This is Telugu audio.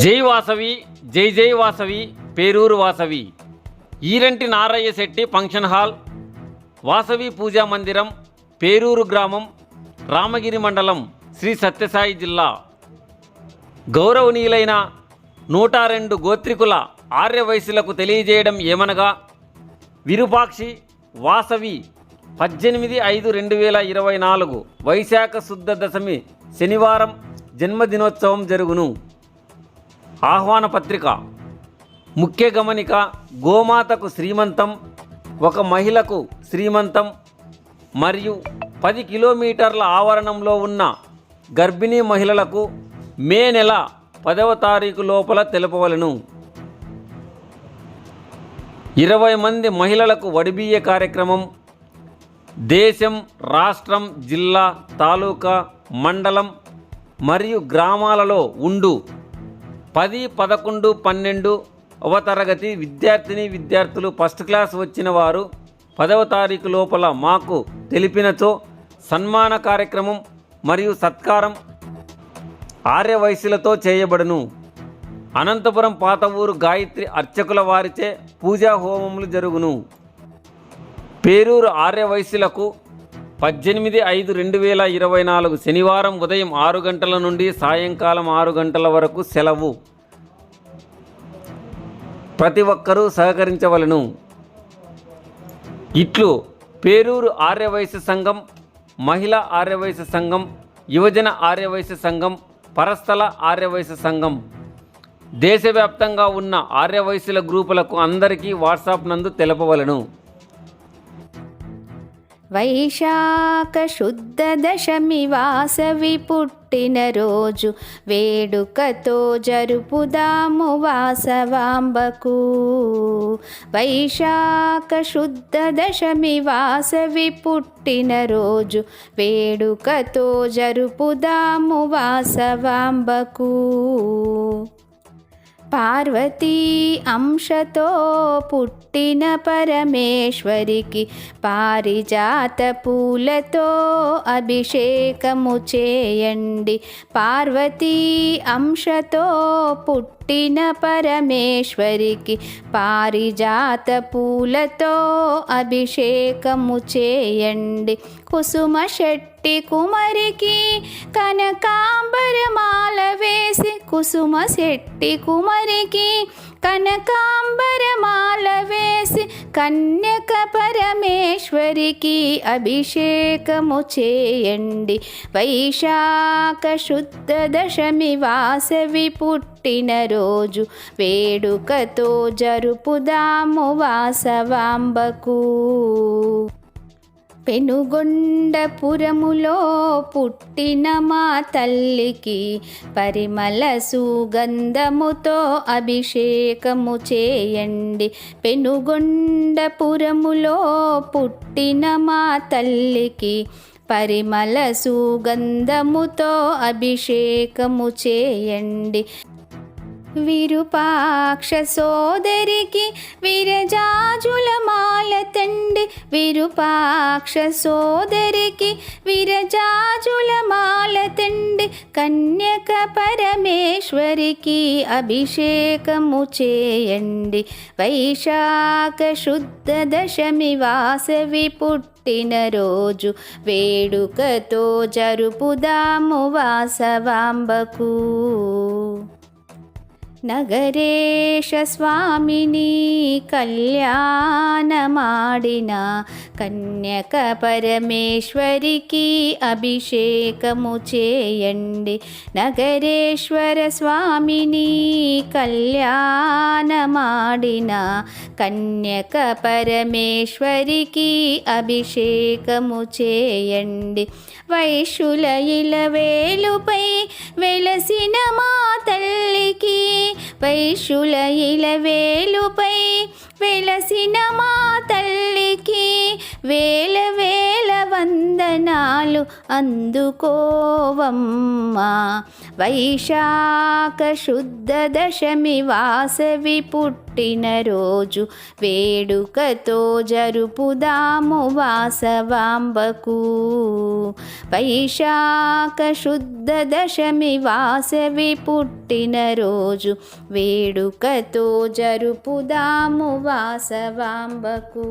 జై వాసవి, జై జై వాసవి, పేరూరు వాసవి. ఈరంటి నారయ్య శెట్టి ఫంక్షన్ హాల్, వాసవి పూజా మందిరం, పేరూరు గ్రామం, రామగిరి మండలం, శ్రీ సత్యసాయి జిల్లా. గౌరవనీయులైన 102 గోత్రికుల ఆర్యవైశ్యులకు తెలియజేయడం ఏమనగా, విరూపాక్షి వాసవి 18/5/2024 వైశాఖ శుద్ధ దశమి శనివారం జన్మదినోత్సవం జరుగును. ఆహ్వాన పత్రిక. ముఖ్య గమనిక: గోమాతకు శ్రీమంతం, ఒక మహిళకు శ్రీమంతం మరియు 10 కిలోమీటర్ల ఆవరణంలో ఉన్న గర్భిణీ మహిళలకు మే నెల 10వ తారీఖు లోపల తెలుపవలను. 20 మంది మహిళలకు వడిబియ్య కార్యక్రమం. దేశం, రాష్ట్రం, జిల్లా, తాలూకా, మండలం మరియు గ్రామాలలో ఉండు 10, 11, 12వ తరగతి విద్యార్థులు ఫస్ట్ క్లాస్ వచ్చిన వారు 10వ తారీఖు లోపల మాకు తెలిపినచో సన్మాన కార్యక్రమం మరియు సత్కారం ఆర్యవైశ్యులతో చేయబడును. అనంతపురం పాత ఊరు గాయత్రి అర్చకుల వారిచే పూజా హోమములు జరుగును. పేరూరు ఆర్యవైశ్యులకు 18/5/2024 శనివారం ఉదయం 6 గంటల నుండి సాయంకాలం 6 గంటల వరకు సెలవు. ప్రతి ఒక్కరూ సహకరించవలను. ఇట్లు పేరూరు ఆర్యవైశ్య సంఘం, మహిళా ఆర్యవైశ్య సంఘం, యువజన ఆర్యవైశ్య సంఘం, పరస్థల ఆర్యవైశ్య సంఘం. దేశవ్యాప్తంగా ఉన్న ఆర్యవైశ్యుల గ్రూపులకు అందరికీ వాట్సాప్ నందు తెలపవలను. వైశాఖ శుద్ధ దశమి వాసవి పుట్టినరోజు వేడుకతో జరుపుదాము వాసవాంబకు. వైశాఖ శుద్ధ దశమి వాసవి పుట్టినరోజు వేడుకతో జరుపుదాము వాసవాంబకు. పార్వతీ అంశతో పుట్టిన పరమేశ్వరికి పారిజాత పూలతో అభిషేకము చేయండి. పార్వతీ అంశతో పుట్టిన పరమేశ్వరికి పారిజాత పూలతో అభిషేకము చేయండి. కుసుమ శెట్టి కుమరికి కనకాంబరమాల వేసి, కుసుమ శెట్టి కుమరికి కనకాంబరమాల వేసి కన్యక పరమేశ్వరికి అభిషేకము చేయండి. వైశాఖ శుద్ధ దశమి వాసవి పుట్టినరోజు వేడుకతో జరుపుదాము వాసవాంబకు. పెనుగొండపురములో పుట్టిన మా తల్లికి పరిమళ సుగంధముతో అభిషేకము చేయండి. పెనుగొండపురములో పుట్టిన మా తల్లికి పరిమళ సుగంధముతో అభిషేకము చేయండి. విరూపాక్ష సోదరికి విరజాజుల మాల తండి. విరూపాక్ష సోదరికి విరజాజుల మాల తండి. కన్యక పరమేశ్వరికి అభిషేకము చేయండి. వైశాఖ శుద్ధ దశమి వాసవి పుట్టినరోజు వేడుకతో జరుపుదాము వాసవాంబకు. నగరేశ స్వామిని కళ్యాణమాడిన కన్యక పరమేశ్వరికి అభిషేకము చేయండి. నగరేశ్వర స్వామిని కళ్యాణమాడిన కన్యక పరమేశ్వరికి అభిషేకము చేయండి. వైశ్యుల ఇలవేలుపై వెలసిన మా తల్లికి, వైశ్యుల ఇలవేలుపై వెలసిన మా తల్లికి వేల వేల వందనాలు. వందనాలు అందుకోవమ్మా. వైశాఖ శుద్ధ దశమి వాసవి పుట్టినరోజు వేడుకతో జరుపుదాము వాసవాంబకు. వైశాఖ శుద్ధ దశమి వాసవి పుట్టినరోజు వేడుకతో జరుపుదాము వాసవాంబకు.